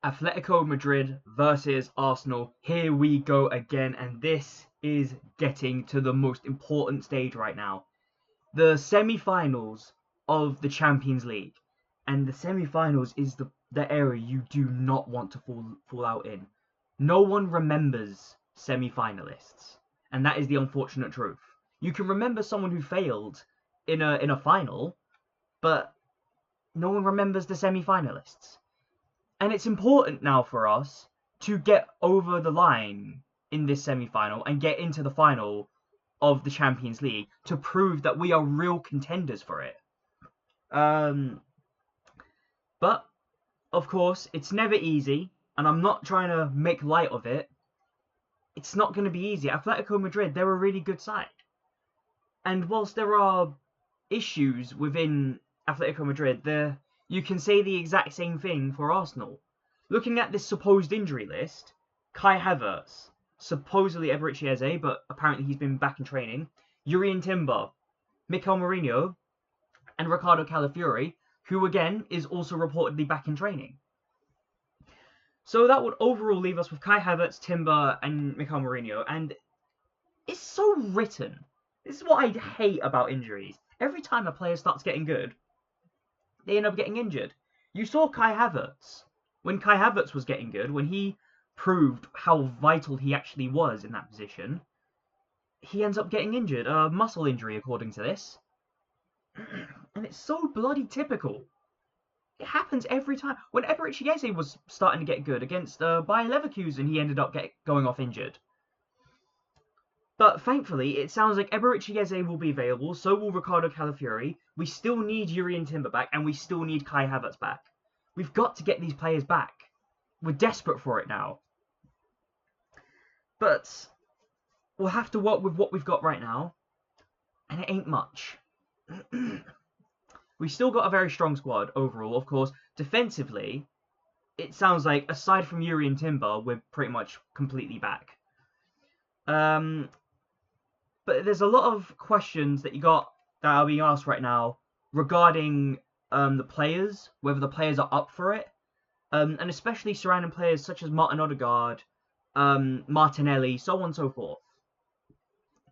Atletico Madrid versus Arsenal. Here we go again, and this is getting to the most important stage right now. The semi-finals of the Champions League. And the semi-finals is the area you do not want to fall out in. No one remembers semi-finalists, and that is the unfortunate truth. You can remember someone who failed in a final, but no one remembers the semi-finalists. And it's important now for us to get over the line in this semi-final and get into the final of the Champions League to prove that we are real contenders for it. But of course, it's never easy, and I'm not trying to make light of it. It's not going to be easy. Atletico Madrid, they're a really good side. And whilst there are issues within Atletico Madrid, you can say the exact same thing for Arsenal. Looking at this supposed injury list, Kai Havertz, supposedly Eberechi Eze, but apparently he's been back in training, Jurrien Timber, Mikel Mourinho, and Ricardo Calafiori, who again is also reportedly back in training. So that would overall leave us with Kai Havertz, Timber, and Mikel Mourinho, and it's so written. This is what I hate about injuries. Every time a player starts getting good, they end up getting injured. You saw Kai Havertz. When Kai Havertz was getting good, when he proved how vital he actually was in that position, he ends up getting injured. A muscle injury, according to this. And it's so bloody typical. It happens every time. When Eberechi Eze was starting to get good against Bayer Leverkusen, he ended up going off injured. But thankfully, it sounds like Eberechi Eze will be available, so will Ricardo Calafiori. We still need Jurrien Timber back, and we still need Kai Havertz back. We've got to get these players back. We're desperate for it now. But we'll have to work with what we've got right now, and it ain't much. We still got a very strong squad overall, of course. Defensively, it sounds like, aside from Jurrien Timber, we're pretty much completely back. But there's a lot of questions that are being asked right now regarding the players, whether the players are up for it, and especially surrounding players such as Martin Odegaard, Martinelli, so on and so forth.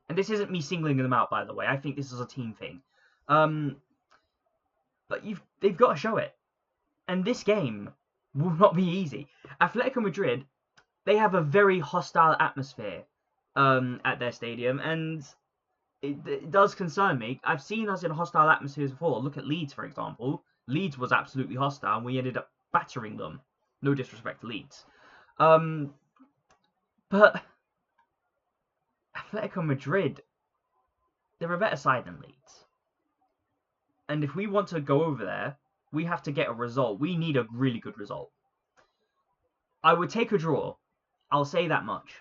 And this isn't me singling them out, by the way. I think this is a team thing. But they've got to show it. And this game will not be easy. Atletico Madrid, they have a very hostile atmosphere at their stadium, and it does concern me. I've seen us in hostile atmospheres before. Look at Leeds, for example. Leeds was absolutely hostile, and we ended up battering them. No disrespect to Leeds. But Atletico Madrid, they're a better side than Leeds. And if we want to go over there, we have to get a result. We need a really good result. I would take a draw. I'll say that much.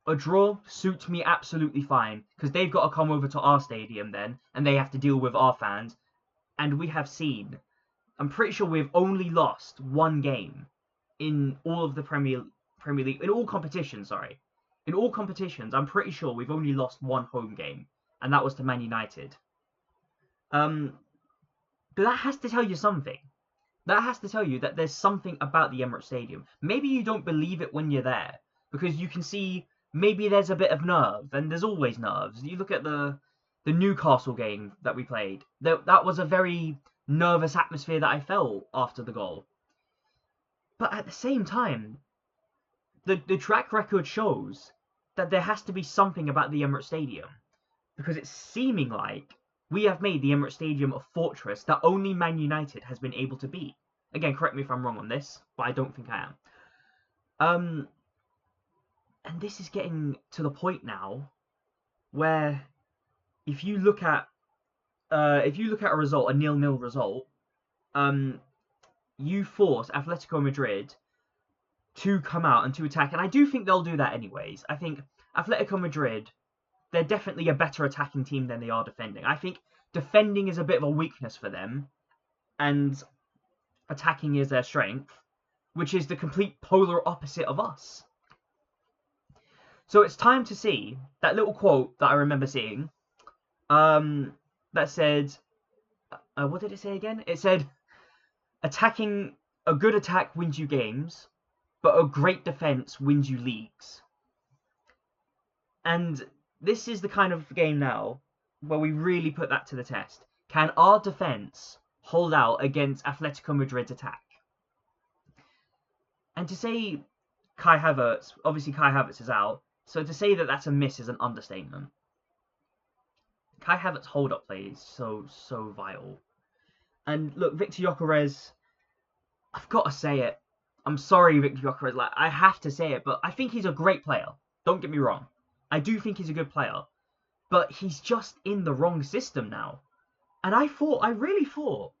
A draw suits me absolutely fine, because they've got to come over to our stadium then, and they have to deal with our fans. And we have seen, I'm pretty sure we've only lost one game in all of the Premier League, in all competitions, sorry. In all competitions, I'm pretty sure we've only lost one home game, and that was to Man United. But that has to tell you something. That has to tell you that there's something about the Emirates Stadium. Maybe you don't believe it when you're there, because you can see maybe there's a bit of nerve, and there's always nerves. You look at the Newcastle game that we played. That was a very nervous atmosphere that I felt after the goal. But at the same time, the track record shows that there has to be something about the Emirates Stadium, because it's seeming like we have made the Emirates Stadium a fortress that only Man United has been able to beat. Again, correct me if I'm wrong on this, but I don't think I am. And this is getting to the point now where if you look at a result, a 0-0 result, you force Atletico Madrid to come out and to attack, and I do think they'll do that anyways. I think Atletico Madrid, they're definitely a better attacking team than they are defending. I think defending is a bit of a weakness for them, and attacking is their strength, which is the complete polar opposite of us. So it's time to see that little quote that I remember seeing, that said, what did it say again? It said, a good attack wins you games, but a great defense wins you leagues. And this is the kind of game now where we really put that to the test. Can our defense hold out against Atletico Madrid's attack? And to say Kai Havertz, obviously Kai Havertz is out, so to say that that's a miss is an understatement. Kai Havertz's hold-up play is so vital. And look, Victor Gyökeres, I've got to say it. I'm sorry, Victor Gyökeres, like, I have to say it, but I think he's a great player. Don't get me wrong. I do think he's a good player. But he's just in the wrong system now. And I really thought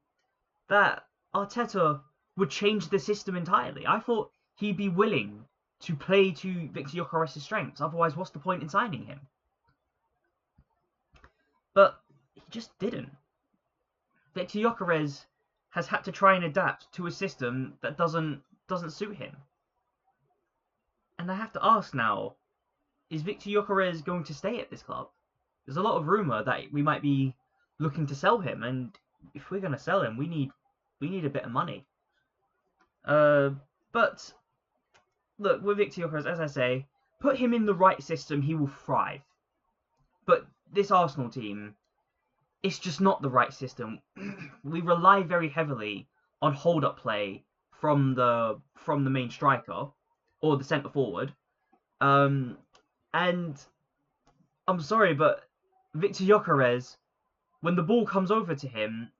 that Arteta would change the system entirely. I thought he'd be willing to play to Victor Gyökeres' strengths. Otherwise, what's the point in signing him? But he just didn't. Victor Gyökeres has had to try and adapt to a system that doesn't suit him. And I have to ask now, is Victor Gyökeres going to stay at this club? There's a lot of rumour that we might be looking to sell him, and if we're going to sell him, we need a bit of money. But look, with Victor Gyökeres, as I say, put him in the right system, he will thrive. But this Arsenal team, it's just not the right system. We rely very heavily on hold-up play from the main striker or the centre forward. And I'm sorry, but Victor Gyökeres, when the ball comes over to him,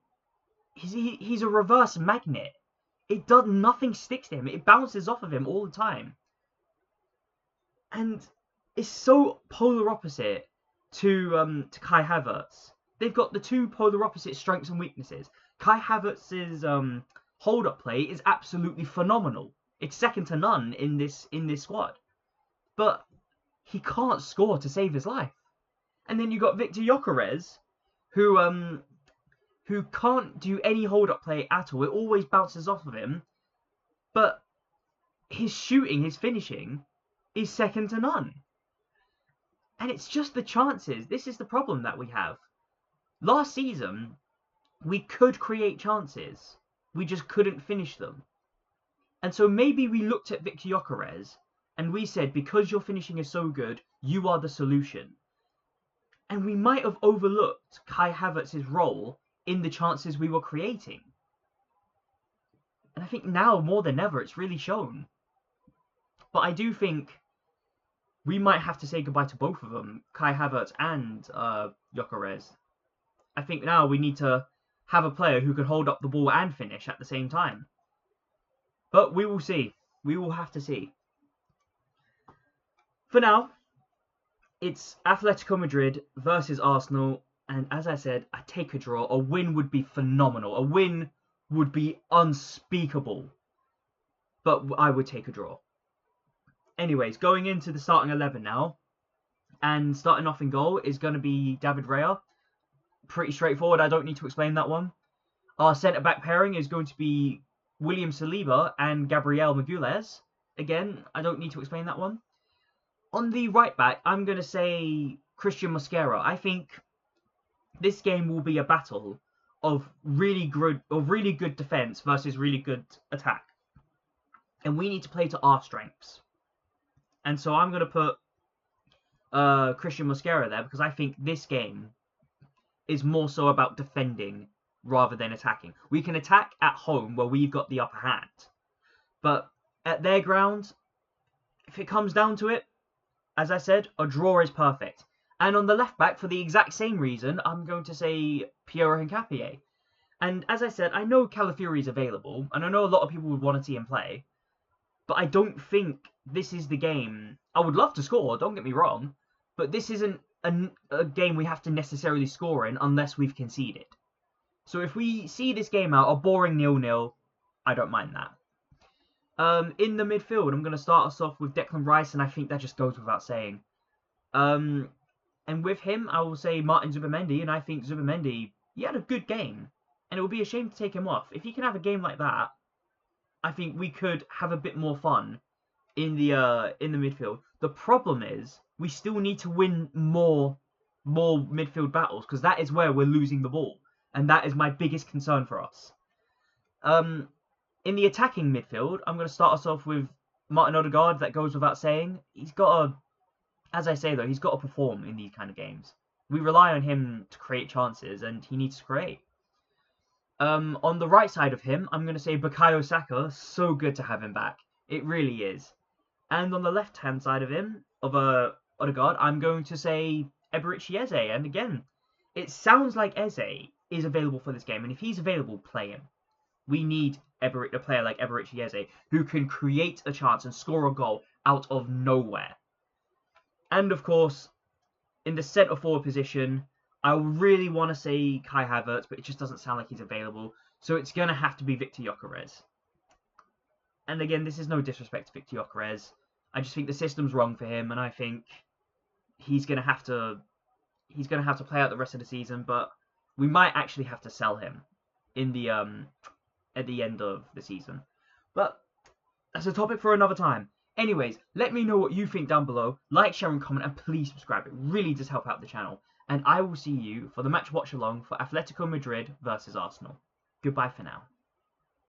he's a reverse magnet. Nothing sticks to him. It bounces off of him all the time. And it's so polar opposite to Kai Havertz. They've got the two polar opposite strengths and weaknesses. Kai Havertz's hold-up play is absolutely phenomenal. It's second to none in this squad. But he can't score to save his life. And then you got Victor Gyökeres, who can't do any hold-up play at all. It always bounces off of him. But his shooting, his finishing, is second to none. And it's just the chances. This is the problem that we have. Last season, we could create chances. We just couldn't finish them. And so maybe we looked at Victor Gyökeres and we said, because your finishing is so good, you are the solution. And we might have overlooked Kai Havertz's role in the chances we were creating. And I think now, more than ever, it's really shown. But I do think we might have to say goodbye to both of them, Kai Havertz and Gyökeres. I think now we need to have a player who can hold up the ball and finish at the same time. But we will see. We will have to see. For now, it's Atletico Madrid versus Arsenal. And as I said, I take a draw. A win would be phenomenal. A win would be unspeakable. But I would take a draw. Anyways, going into the starting 11 now. And starting off in goal is going to be David Raya. Pretty straightforward. I don't need to explain that one. Our centre-back pairing is going to be William Saliba and Gabriel Magalhaes. Again, I don't need to explain that one. On the right-back, I'm going to say Christian Mosquera. I think this game will be a battle of really good defence versus really good attack. And we need to play to our strengths. And so I'm going to put Christian Mosquera there because I think this game is more so about defending rather than attacking. We can attack at home where we've got the upper hand. But at their ground, if it comes down to it, as I said, a draw is perfect. And on the left back, for the exact same reason, I'm going to say Piero Hincapié. And as I said, I know Calafiori is available, and I know a lot of people would want to see him play. But I don't think this is the game. I would love to score, don't get me wrong. But this isn't a game we have to necessarily score in unless we've conceded. So if we see this game out, a boring 0-0, I don't mind that. In the midfield, I'm going to start us off with Declan Rice, and I think that just goes without saying. And with him, I will say Martin Zubimendi, and I think Zubimendi, he had a good game. And it would be a shame to take him off. If he can have a game like that, I think we could have a bit more fun in the midfield. The problem is, we still need to win more midfield battles, because that is where we're losing the ball. And that is my biggest concern for us. In the attacking midfield, I'm going to start us off with Martin Odegaard, that goes without saying. He's got to, as I say though, he's got to perform in these kind of games. We rely on him to create chances, and he needs to create. On the right side of him, I'm going to say Bukayo Saka. So good to have him back. It really is. And on the left-hand side of him, of Odegaard, I'm going to say Eberechi Eze. And again, it sounds like Eze is available for this game. And if he's available, play him. We need a player like Eberechi Eze who can create a chance and score a goal out of nowhere. And of course, in the centre forward position, I really want to say Kai Havertz, but it just doesn't sound like he's available. So it's going to have to be Victor Gyökeres. And again, this is no disrespect to Victor Gyökeres. I just think the system's wrong for him, and I think he's going to have to play out the rest of the season. But we might actually have to sell him in the at the end of the season. But that's a topic for another time. Anyways, let me know what you think down below. Like, share, and comment, and please subscribe. It really does help out the channel. And I will see you for the match watch along for Atletico Madrid versus Arsenal. Goodbye for now.